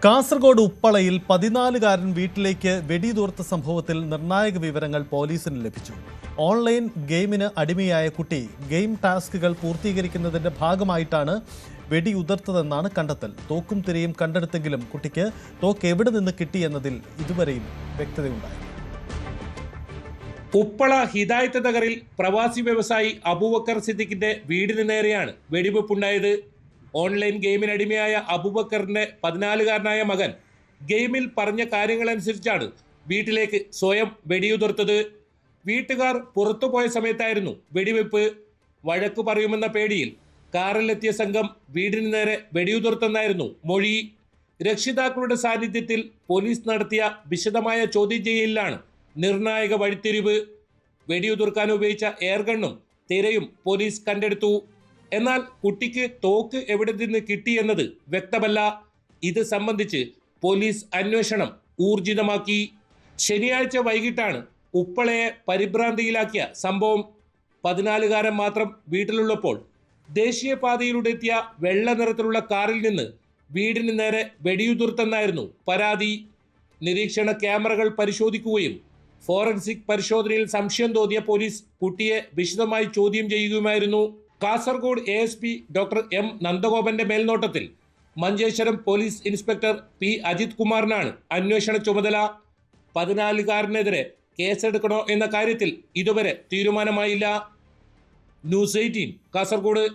കാസർഗോഡ് ഉപ്പളയിൽ 14-കാരൻ വീട്ടിലേക്ക് വെടിയുതിർത്ത സംഭവത്തിൽ നിർണായക വിവരങ്ങൾ പോലീസിന് ലഭിച്ചു. ഓൺലൈൻ ഗെയിമിന് അടിമയായ കുട്ടി ഗെയിം ടാസ്കുകൾ പൂർത്തീകരിക്കുന്നതിന്റെ ഭാഗമായിട്ടാണ് വെടിയുതിർത്തതെന്നാണ് കണ്ടെത്തൽ. തോക്കും തിരയും കണ്ടെടുത്തെങ്കിലും കുട്ടിക്ക് തോക്ക് എവിടെ നിന്ന് കിട്ടിയെന്നതിൽ ഇതുവരെയും വ്യക്തതയുണ്ടായി. ഉപ്പള ഹിദായത്ത് നഗറിൽ പ്രവാസി വ്യവസായി അബൂബക്കർ സിദ്ദിഖിന്റെ വീടിന് നേരെയാണ് വെടിവെപ്പുണ്ടായത്. ഓൺലൈൻ ഗെയിമിനടിമയായ അബൂബക്കറിന്റെ 14-കാരനായ മകൻ ഗെയിമിൽ പറഞ്ഞ കാര്യങ്ങളനുസരിച്ചാണ് വീട്ടിലേക്ക് സ്വയം വെടിയുതിർത്തത്. വീട്ടുകാർ പുറത്തുപോയ സമയത്തായിരുന്നു വെടിവെപ്പ്. വഴക്കു പറയുമെന്ന പേടിയിൽ കാറിലെത്തിയ സംഘം വീടിന് നേരെ വെടിയുതിർത്തെന്നായിരുന്നു മൊഴി. രക്ഷിതാക്കളുടെ സാന്നിധ്യത്തിൽ പോലീസ് നടത്തിയ വിശദമായ ചോദ്യം ചെയ്യലിലാണ് നിർണായക വഴിത്തിരിവ്. വെടിയുതിർക്കാൻ ഉപയോഗിച്ച എയർഗണ്ണും തിരയും പോലീസ് കണ്ടെടുത്തു. എന്നാൽ കുട്ടിക്ക് തോക്ക് എവിടെ നിന്ന് കിട്ടിയെന്നത് വ്യക്തമല്ല. ഇത് സംബന്ധിച്ച് പോലീസ് അന്വേഷണം ഊർജിതമാക്കി. ശനിയാഴ്ച വൈകിട്ടാണ് ഉപ്പളയെ പരിഭ്രാന്തിയിലാക്കിയ സംഭവം. 14-കാരൻ മാത്രം വീട്ടിലുള്ളപ്പോൾ ദേശീയപാതയിലൂടെ എത്തിയ വെള്ള നിറത്തിലുള്ള കാറിൽ നിന്ന് വീടിന് നേരെ വെടിയുതിർത്തെന്നായിരുന്നു പരാതി. നിരീക്ഷണ ക്യാമറകൾ പരിശോധിക്കുകയും ഫോറൻസിക് പരിശോധനയിൽ സംശയം തോന്നിയ പോലീസ് കുട്ടിയെ വിശദമായി ചോദ്യം ചെയ്യുകയുമായിരുന്നു. കാസർഗോഡ് ASP ഡോക്ടർ M നന്ദഗോപന്റെ മേൽനോട്ടത്തിൽ Manjeshwaram police inspector P Ajith കുമാറിനാണ് അന്വേഷണ ചുമതല. 14-കാരനെതിരെ കേസെടുക്കണോ എന്ന കാര്യത്തിൽ ഇതുവരെ തീരുമാനമായില്ല. ന്യൂസ് 18 കാസർഗോഡ്.